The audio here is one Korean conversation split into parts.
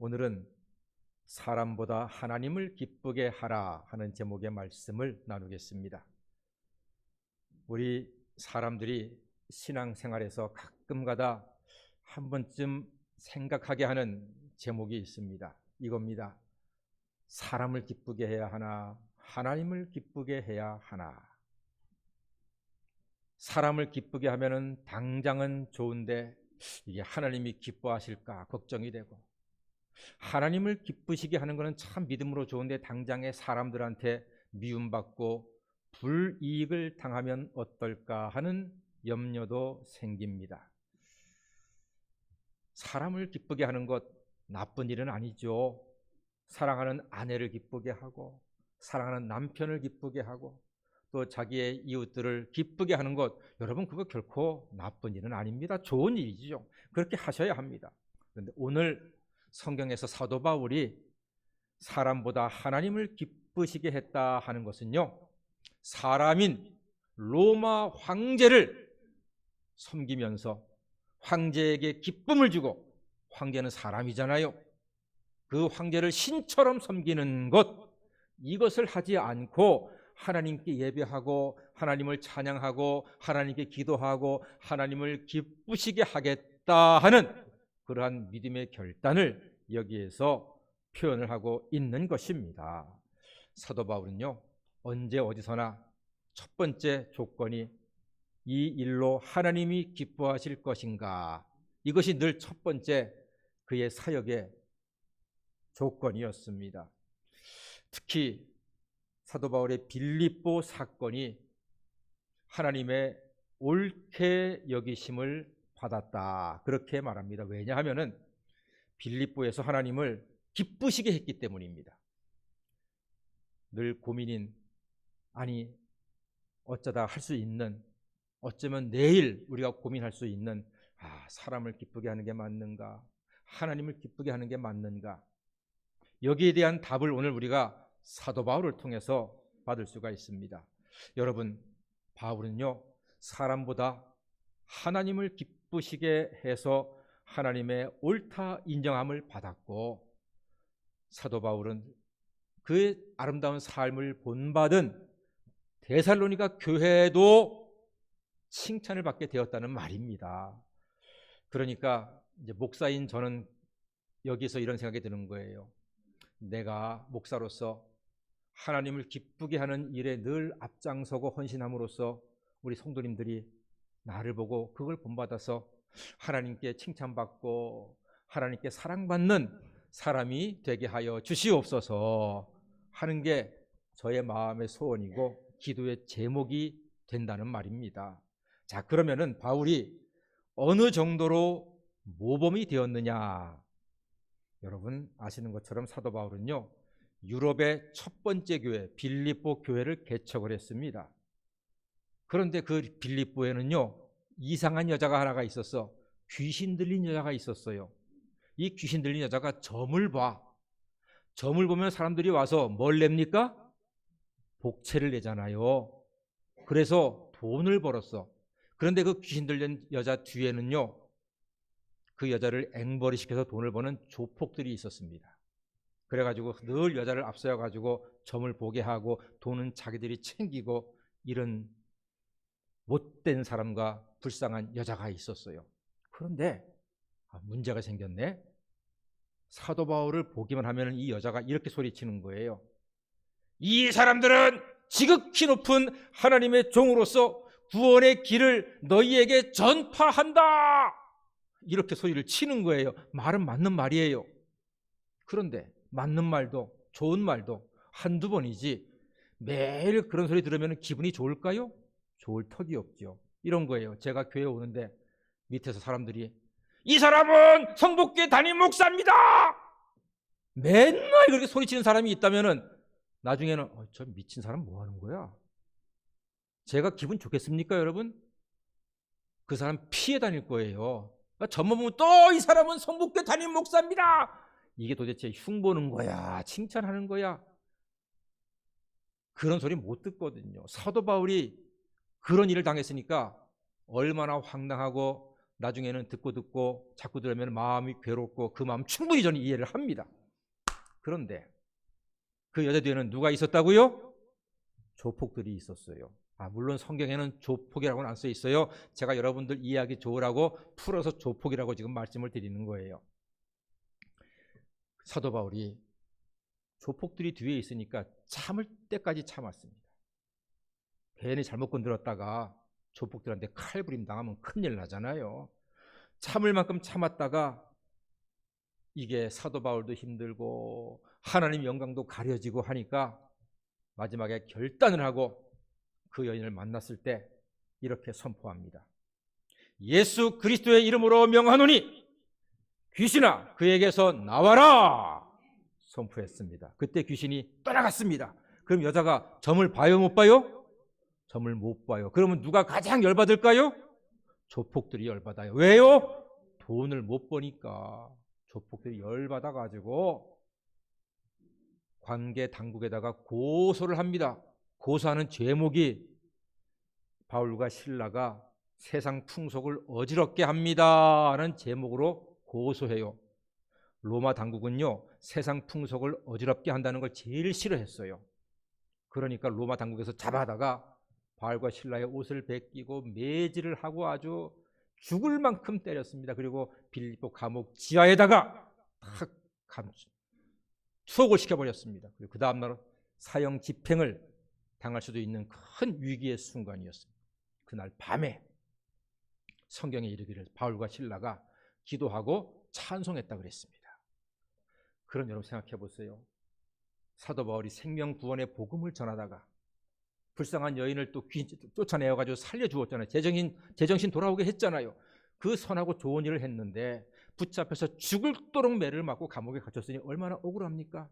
오늘은 사람보다 하나님을 기쁘게 하라 하는 제목의 말씀을 나누겠습니다. 우리 사람들이 신앙생활에서 가끔가다 한 번쯤 생각하게 하는 제목이 있습니다. 이겁니다. 사람을 기쁘게 해야 하나, 하나님을 기쁘게 해야 하나. 사람을 기쁘게 하면은 당장은 좋은데 이게 하나님이 기뻐하실까 걱정이 되고, 하나님을 기쁘시게 하는 것은 참 믿음으로 좋은데 당장에 사람들한테 미움받고 불이익을 당하면 어떨까 하는 염려도 생깁니다. 사람을 기쁘게 하는 것 나쁜 일은 아니죠. 사랑하는 아내를 기쁘게 하고, 사랑하는 남편을 기쁘게 하고, 또 자기의 이웃들을 기쁘게 하는 것, 여러분 그거 결코 나쁜 일은 아닙니다. 좋은 일이죠. 그렇게 하셔야 합니다. 그런데 오늘 성경에서 사도 바울이 사람보다 하나님을 기쁘시게 했다 하는 것은요, 사람인 로마 황제를 섬기면서 황제에게 기쁨을 주고, 황제는 사람이잖아요. 그 황제를 신처럼 섬기는 것, 이것을 하지 않고 하나님께 예배하고 하나님을 찬양하고 하나님께 기도하고 하나님을 기쁘시게 하겠다 하는 그러한 믿음의 결단을 여기에서 표현을 하고 있는 것입니다. 사도 바울은요, 언제 어디서나 첫 번째 조건이 이 일로 하나님이 기뻐하실 것인가, 이것이 늘 첫 번째 그의 사역의 조건이었습니다. 특히 사도 바울의 빌립보 사건이 하나님의 옳게 여기심을 받았다, 그렇게 말합니다. 왜냐하면 빌립보에서 하나님을 기쁘시게 했기 때문입니다. 늘 고민인, 아니 어쩌다 할 수 있는, 어쩌면 내일 우리가 고민할 수 있는, 사람을 기쁘게 하는 게 맞는가, 하나님을 기쁘게 하는 게 맞는가, 여기에 대한 답을 오늘 우리가 사도 바울을 통해서 받을 수가 있습니다. 여러분, 바울은요, 사람보다 하나님을 기쁘시게 해서 하나님의 옳다 인정함을 받았고, 사도 바울은 그의 아름다운 삶을 본받은 데살로니가 교회도 칭찬을 받게 되었다는 말입니다. 그러니까 이제 목사인 저는 여기서 이런 생각이 드는 거예요. 내가 목사로서 하나님을 기쁘게 하는 일에 늘 앞장서고 헌신함으로써 우리 성도님들이 나를 보고 그걸 본받아서 하나님께 칭찬받고 하나님께 사랑받는 사람이 되게 하여 주시옵소서 하는 게 저의 마음의 소원이고 기도의 제목이 된다는 말입니다. 자, 그러면은 바울이 어느 정도로 모범이 되었느냐? 여러분 아시는 것처럼 사도 바울은요, 유럽의 첫 번째 교회 빌립보 교회를 개척을 했습니다. 그런데 그 빌립보에는요, 이상한 여자가 하나가 있었어. 귀신 들린 여자가 있었어요. 이 귀신 들린 여자가 점을 봐. 점을 보면 사람들이 와서 뭘 냅니까? 복채를 내잖아요. 그래서 돈을 벌었어. 그런데 그 귀신 들린 여자 뒤에는요, 그 여자를 앵벌이 시켜서 돈을 버는 조폭들이 있었습니다. 그래가지고 늘 여자를 앞세워가지고 점을 보게 하고 돈은 자기들이 챙기고, 이런 못된 사람과 불쌍한 여자가 있었어요. 그런데 문제가 생겼네. 사도 바울을 보기만 하면 이 여자가 이렇게 소리치는 거예요. 이 사람들은 지극히 높은 하나님의 종으로서 구원의 길을 너희에게 전파한다, 이렇게 소리를 치는 거예요. 말은 맞는 말이에요. 그런데 맞는 말도 좋은 말도 한두 번이지 매일 그런 소리 들으면 기분이 좋을까요? 좋을 턱이 없죠. 이런 거예요. 제가 교회 오는데 밑에서 사람들이 이 사람은 성북교회 담임 목사입니다, 맨날 그렇게 소리치는 사람이 있다면은 나중에는 저 미친 사람 뭐 하는 거야? 제가 기분 좋겠습니까, 여러분? 그 사람 피해 다닐 거예요. 저만 보면 또 이 사람은 성북교회 담임 목사입니다, 이게 도대체 흉보는 거야, 칭찬하는 거야? 그런 소리 못 듣거든요. 사도 바울이 그런 일을 당했으니까 얼마나 황당하고 나중에는 듣고 자꾸 들으면 마음이 괴롭고 그 마음 충분히 저는 이해를 합니다. 그런데 그 여자 뒤에는 누가 있었다고요? 조폭들이 있었어요. 물론 성경에는 조폭이라고는 안 써 있어요. 제가 여러분들 이해하기 좋으라고 풀어서 조폭이라고 지금 말씀을 드리는 거예요. 사도 바울이 조폭들이 뒤에 있으니까 참을 때까지 참았습니다. 괜히 잘못 건드렸다가 조폭들한테 칼부림 당하면 큰일 나잖아요. 참을 만큼 참았다가 이게 사도 바울도 힘들고 하나님 영광도 가려지고 하니까 마지막에 결단을 하고 그 여인을 만났을 때 이렇게 선포합니다. 예수 그리스도의 이름으로 명하노니 귀신아 그에게서 나와라 선포했습니다. 그때 귀신이 떠나갔습니다. 그럼 여자가 점을 봐요 못 봐요? 점을 못 봐요. 그러면 누가 가장 열받을까요? 조폭들이 열받아요. 왜요? 돈을 못 버니까. 조폭들이 열받아가지고 관계 당국에다가 고소를 합니다. 고소하는 제목이 바울과 실라가 세상 풍속을 어지럽게 합니다라는 제목으로 고소해요. 로마 당국은요, 세상 풍속을 어지럽게 한다는 걸 제일 싫어했어요. 그러니까 로마 당국에서 잡아다가 바울과 실라의 옷을 벗기고 매질을 하고 아주 죽을 만큼 때렸습니다. 그리고 빌립보 감옥 지하에다가 탁 투옥을 시켜버렸습니다. 그리고 그 다음날 사형 집행을 당할 수도 있는 큰 위기의 순간이었습니다. 그날 밤에 성경에 이르기를 바울과 실라가 기도하고 찬송했다 그랬습니다. 그럼 여러분 생각해 보세요. 사도 바울이 생명구원의 복음을 전하다가 불쌍한 여인을 또 쫓아내어가지고 살려주었잖아요. 제정신 돌아오게 했잖아요. 그 선하고 좋은 일을 했는데 붙잡혀서 죽을도록 매를 맞고 감옥에 갇혔으니 얼마나 억울합니까?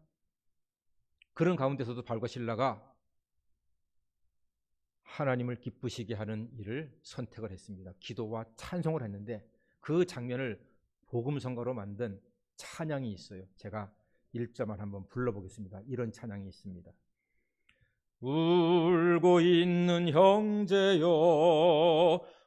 그런 가운데서도 바울과 실라가 하나님을 기쁘시게 하는 일을 선택을 했습니다. 기도와 찬송을 했는데 그 장면을 복음성가로 만든 찬양이 있어요. 제가 1절만 한번 불러보겠습니다. 이런 찬양이 있습니다. 울고 있는 형제여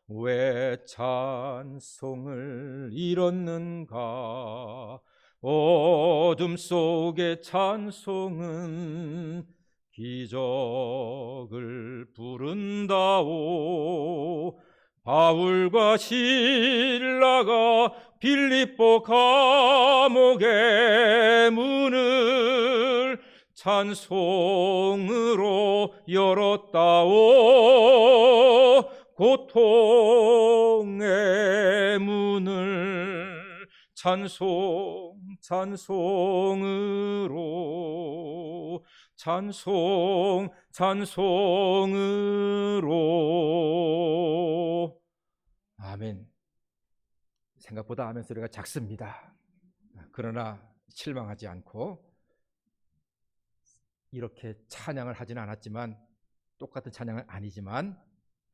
왜 찬송을 잃었는가? 어둠 속의 찬송은 기적을 부른다오. 바울과 실라가 빌립보 감옥의 문을 찬송으로 열었다오. 고통의 문을 찬송으로 찬송으로. 아멘. 생각보다 아멘 소리가 작습니다. 그러나 실망하지 않고 이렇게 찬양을 하지는 않았지만, 똑같은 찬양은 아니지만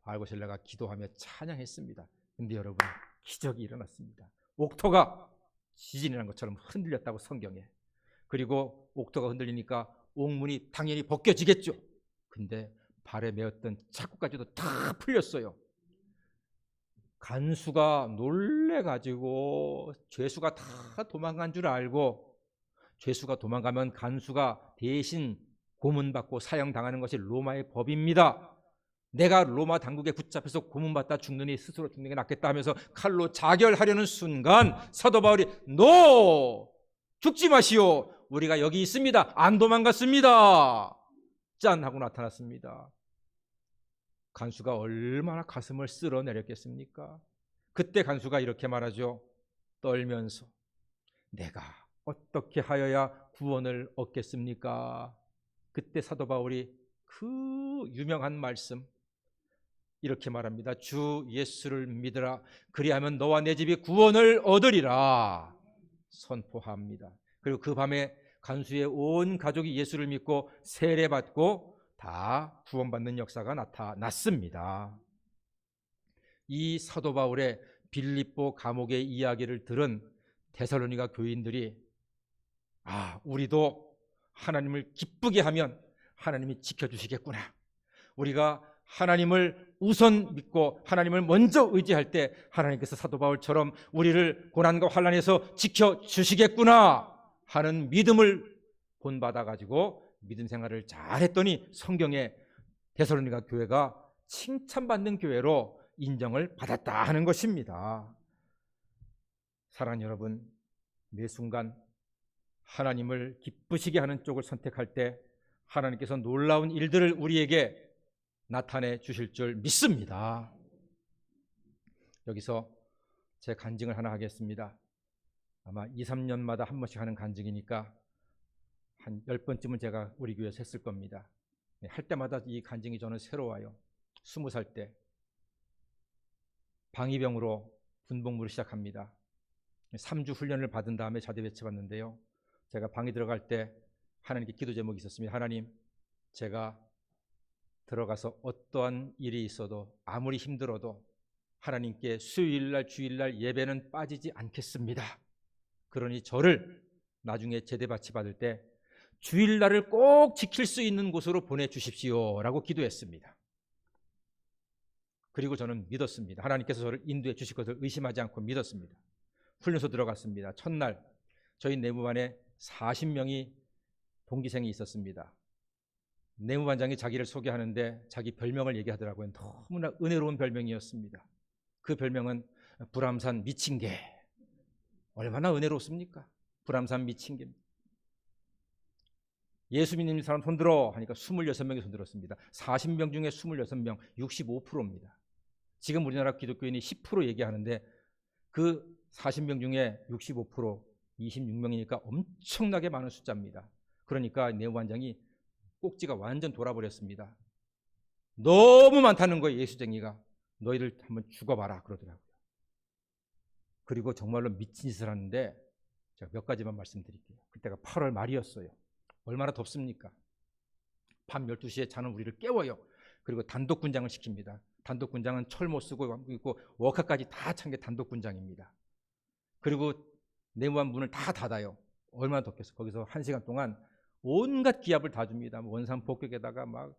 바울과 실라가 기도하며 찬양했습니다. 근데 여러분, 기적이 일어났습니다. 옥토가 지진이라는 것처럼 흔들렸다고 성경에. 그리고 옥토가 흔들리니까 옥문이 당연히 벗겨지겠죠. 근데 발에 메었던 차고까지도 다 풀렸어요. 간수가 놀래가지고 죄수가 다 도망간 줄 알고, 죄수가 도망가면 간수가 대신 고문받고 사형당하는 것이 로마의 법입니다. 내가 로마 당국에 붙잡혀서 고문받다 죽느니 스스로 죽는 게 낫겠다 하면서 칼로 자결하려는 순간 사도 바울이 노! 죽지 마시오. 우리가 여기 있습니다. 안 도망갔습니다. 짠! 하고 나타났습니다. 간수가 얼마나 가슴을 쓸어내렸겠습니까? 그때 간수가 이렇게 말하죠. 떨면서 내가 어떻게 하여야 구원을 얻겠습니까? 그때 사도 바울이 그 유명한 말씀 이렇게 말합니다. 주 예수를 믿으라. 그리하면 너와 내 집이 구원을 얻으리라 선포합니다. 그리고 그 밤에 간수의 온 가족이 예수를 믿고 세례받고 다 구원받는 역사가 나타났습니다. 이 사도 바울의 빌립보 감옥의 이야기를 들은 데살로니가 교인들이 우리도 하나님을 기쁘게 하면 하나님이 지켜주시겠구나. 우리가 하나님을 우선 믿고 하나님을 먼저 의지할 때 하나님께서 사도 바울처럼 우리를 고난과 환난에서 지켜주시겠구나 하는 믿음을 본받아 가지고 믿음 생활을 잘했더니 성경에 데살로니가 교회가 칭찬받는 교회로 인정을 받았다 하는 것입니다. 사랑하는 여러분, 매 순간 하나님을 기쁘시게 하는 쪽을 선택할 때 하나님께서 놀라운 일들을 우리에게 나타내 주실 줄 믿습니다. 여기서 제 간증을 하나 하겠습니다. 아마 2, 3년마다 한 번씩 하는 간증이니까 한 10번쯤은 제가 우리 교회에서 했을 겁니다. 할 때마다 이 간증이 저는 새로워요. 20살 때 방위병으로 군복무를 시작합니다. 3주 훈련을 받은 다음에 자대 배치받는데요. 제가 방에 들어갈 때 하나님께 기도 제목이 있었습니다. 하나님, 제가 들어가서 어떠한 일이 있어도 아무리 힘들어도 하나님께 수요일날 주일날 예배는 빠지지 않겠습니다. 그러니 저를 나중에 제대 배치받을 때 주일날을 꼭 지킬 수 있는 곳으로 보내주십시오 라고 기도했습니다. 그리고 저는 믿었습니다. 하나님께서 저를 인도해 주실 것을 의심하지 않고 믿었습니다. 훈련소 들어갔습니다. 첫날 저희 내무반에 40명이 동기생이 있었습니다. 내무반장이 자기를 소개하는데 자기 별명을 얘기하더라고요. 너무나 은혜로운 별명이었습니다. 그 별명은 불암산 미친개. 얼마나 은혜롭습니까? 불암산 미친개. 예수 믿는 사람 손들어 하니까 26명이 손들었습니다. 40명 중에 26명, 65%입니다. 지금 우리나라 기독교인이 10% 얘기하는데 그 40명 중에 65%, 26명이니까 엄청나게 많은 숫자입니다. 그러니까 내무반장이 꼭지가 완전 돌아버렸습니다. 너무 많다는 거예요. 예수쟁이가. 너희들 한번 죽어봐라 그러더라고요. 그리고 정말로 미친 짓을 하는데 제가 몇 가지만 말씀드릴게요. 그때가 8월 말이었어요. 얼마나 덥습니까? 밤 12시에 자는 우리를 깨워요. 그리고 단독군장을 시킵니다. 단독군장은 철 못 쓰고 있고 워카까지 다 찬 게 단독군장입니다. 그리고 내무반 문을 다 닫아요. 얼마나 덥겠어. 거기서 1시간 동안 온갖 기합을 다 줍니다. 원산 폭격에다가 막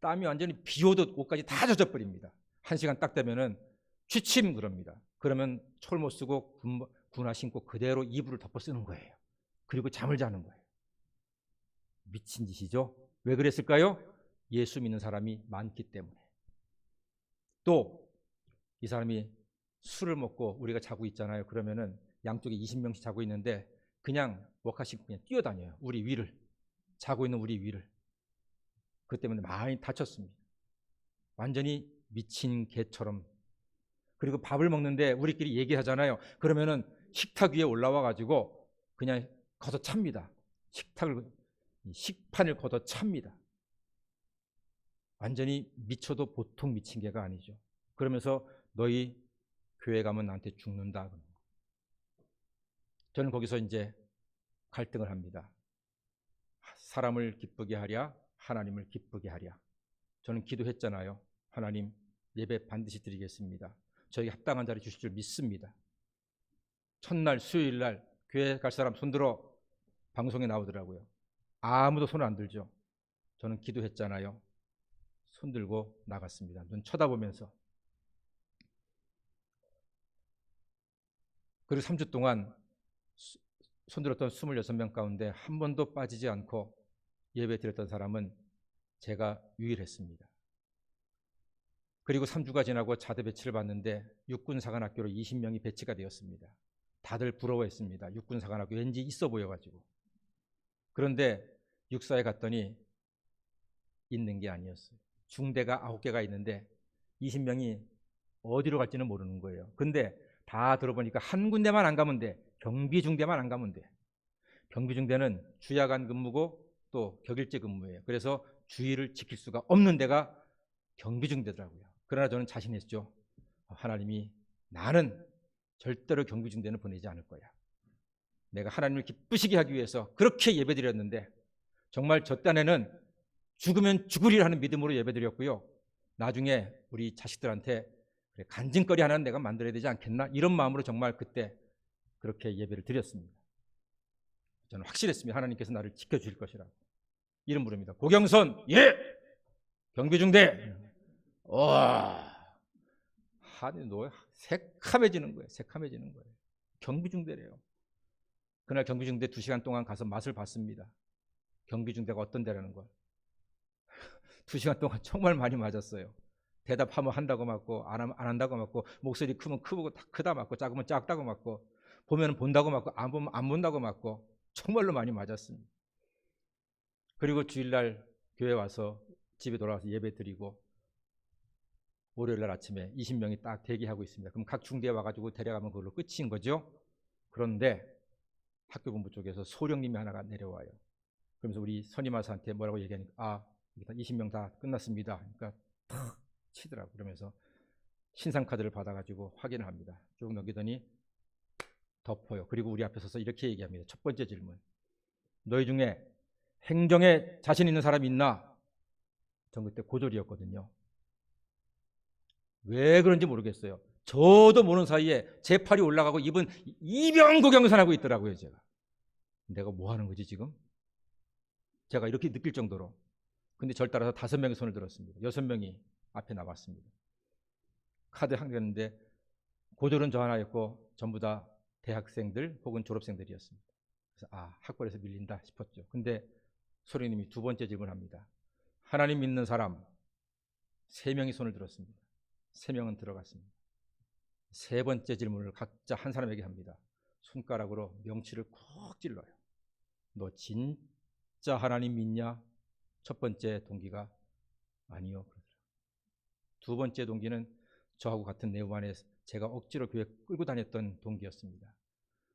땀이 완전히 비 오듯 옷까지 다 젖어버립니다. 1시간 딱 되면은 취침 그럽니다. 그러면 철 못 쓰고 군화 신고 그대로 이불을 덮어 쓰는 거예요. 그리고 잠을 자는 거예요. 미친 짓이죠. 왜 그랬을까요? 예수 믿는 사람이 많기 때문에. 또 이 사람이 술을 먹고 우리가 자고 있잖아요. 그러면은 양쪽에 20명씩 자고 있는데 그냥 워카씩 그냥 뛰어다녀요. 우리 위를. 자고 있는 우리 위를. 그 때문에 많이 다쳤습니다. 완전히 미친 개처럼. 그리고 밥을 먹는데 우리끼리 얘기하잖아요. 그러면은 식탁 위에 올라와 가지고 그냥 걷어찹니다. 식판을 걷어찹니다. 완전히 미쳐도 보통 미친 개가 아니죠. 그러면서 너희 교회 가면 나한테 죽는다. 저는 거기서 이제 갈등을 합니다. 사람을 기쁘게 하랴, 하나님을 기쁘게 하랴. 저는 기도했잖아요. 하나님, 예배 반드시 드리겠습니다. 저에게 합당한 자리 주실 줄 믿습니다. 첫날 수요일날 교회 갈 사람 손들어 방송에 나오더라고요. 아무도 손을 안 들죠. 저는 기도했잖아요. 손들고 나갔습니다. 눈 쳐다보면서. 그리고 3주 동안 손들었던 26명 가운데 한 번도 빠지지 않고 예배 드렸던 사람은 제가 유일했습니다. 그리고 3주가 지나고 자대 배치를 받는데 육군사관학교로 20명이 배치가 되었습니다. 다들 부러워했습니다. 육군사관학교 왠지 있어 보여가지고. 그런데 육사에 갔더니 있는 게 아니었어요. 중대가 9개가 있는데 20명이 어디로 갈지는 모르는 거예요. 근데 다 들어보니까 한 군데만 안 가면 돼. 경비중대만 안 가면 돼. 경비중대는 주야간 근무고 또 격일제 근무예요. 그래서 주의를 지킬 수가 없는 데가 경비중대더라고요. 그러나 저는 자신했죠. 하나님이 나는 절대로 경비중대는 보내지 않을 거야. 내가 하나님을 기쁘시게 하기 위해서 그렇게 예배드렸는데 정말 저 딴에는 죽으면 죽으리라 하는 믿음으로 예배드렸고요. 나중에 우리 자식들한테 그래, 간증거리 하나는 내가 만들어야 되지 않겠나? 이런 마음으로 정말 그때 그렇게 예배를 드렸습니다. 저는 확실했습니다. 하나님께서 나를 지켜주실 것이라고. 이름 부릅니다. 고경선, 예! 경비중대. 와, 하늘이 노 새카매지는 거예요. 새카매지는 거예요. 경비중대래요. 그날 경비중대 2시간 동안 가서 맛을 봤습니다. 경비중대가 어떤 데라는 걸. 2시간 동안 정말 많이 맞았어요. 대답하면 한다고 맞고 안 한다고 맞고, 목소리 크면 크고 크다 맞고, 작으면 작다고 맞고, 보면 본다고 맞고 안 보면 안 본다고 맞고, 정말로 많이 맞았습니다. 그리고 주일날 교회 와서 집에 돌아와서 예배 드리고, 월요일날 아침에 20명이 딱 대기하고 있습니다. 그럼 각 중대에 와가지고 데려가면 그걸로 끝인 거죠. 그런데 학교 본부 쪽에서 소령님이 하나가 내려와요. 그러면서 우리 선임하사한테 뭐라고 얘기하니까, 일단 20명 다 끝났습니다. 그러니까 탁 치더라고. 그러면서 신상카드를 받아가지고 확인을 합니다. 쭉 넘기더니 덮어요. 그리고 우리 앞에 서서 이렇게 얘기합니다. 첫 번째 질문. 너희 중에 행정에 자신 있는 사람 있나? 전 그때 고졸이었거든요. 왜 그런지 모르겠어요. 저도 모르는 사이에 제 팔이 올라가고 입은 이병고경산하고 있더라고요. 내가 뭐 하는 거지 지금? 제가 이렇게 느낄 정도로. 근데 절 따라서 5명이 손을 들었습니다. 6명이 앞에 나왔습니다. 카드 한개였는데 고졸은 저 하나였고 전부 다 대학생들 혹은 졸업생들이었습니다. 그래서 학벌에서 밀린다 싶었죠. 근데 소령님이 2번째 질문합니다. 하나님 믿는 사람 3명이 손을 들었습니다. 3명은 들어갔습니다. 3번째 질문을 각자 한 사람에게 합니다. 손가락으로 명치를 콕 찔러요. 너 진짜 하나님 믿냐? 첫 번째 동기가 아니요. 2번째 동기는 저하고 같은 내부 안에 제가 억지로 교회 끌고 다녔던 동기였습니다.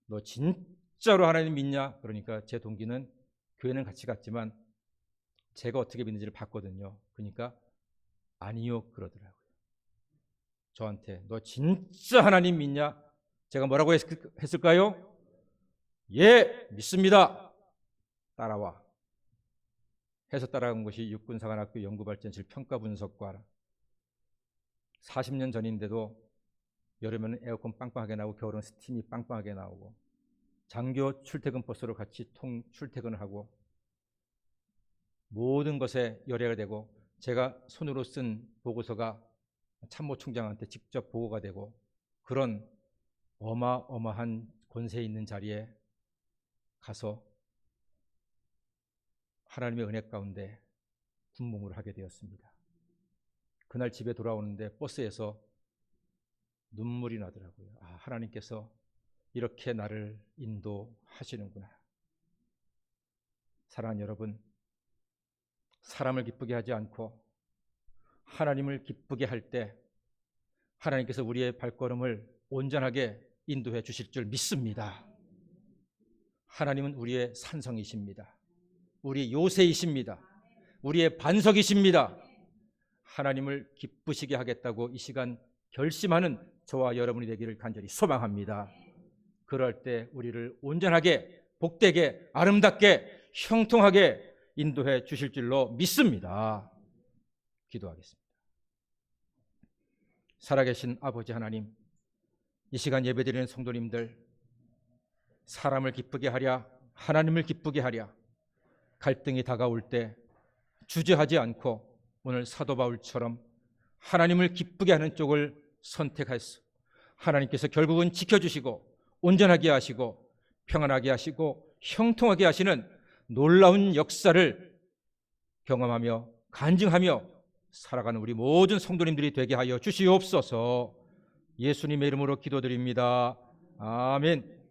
너 진짜로 하나님 믿냐? 그러니까 제 동기는 교회는 같이 갔지만 제가 어떻게 믿는지를 봤거든요. 그러니까 아니요 그러더라고요. 저한테 너 진짜 하나님 믿냐? 제가 뭐라고 했을까요? 예, 믿습니다. 따라와. 해서 따라간 것이 육군사관학교 연구발전실 평가분석과 40년 전인데도 여름에는 에어컨 빵빵하게 나오고 겨울은 스팀이 빵빵하게 나오고, 장교 출퇴근 버스로 같이 출퇴근을 하고, 모든 것에 열애가 되고, 제가 손으로 쓴 보고서가 참모총장한테 직접 보고가 되고, 그런 어마어마한 권세 있는 자리에 가서 하나님의 은혜 가운데 군복무를 하게 되었습니다. 그날 집에 돌아오는데 버스에서 눈물이 나더라고요. 하나님께서 이렇게 나를 인도하시는구나. 사랑하는 여러분, 사람을 기쁘게 하지 않고 하나님을 기쁘게 할 때 하나님께서 우리의 발걸음을 온전하게 인도해 주실 줄 믿습니다. 하나님은 우리의 산성이십니다. 우리의 요새이십니다. 우리의 반석이십니다. 하나님을 기쁘시게 하겠다고 이 시간 결심하는 저와 여러분이 되기를 간절히 소망합니다. 그럴 때 우리를 온전하게, 복되게, 아름답게, 형통하게 인도해 주실 줄로 믿습니다. 기도하겠습니다. 살아계신 아버지 하나님, 이 시간 예배드리는 성도님들, 사람을 기쁘게 하랴 하나님을 기쁘게 하랴, 갈등이 다가올 때 주저하지 않고 오늘 사도 바울처럼 하나님을 기쁘게 하는 쪽을 선택해서 하나님께서 결국은 지켜주시고 온전하게 하시고 평안하게 하시고 형통하게 하시는 놀라운 역사를 경험하며 간증하며 살아가는 우리 모든 성도님들이 되게 하여 주시옵소서. 예수님의 이름으로 기도드립니다. 아멘.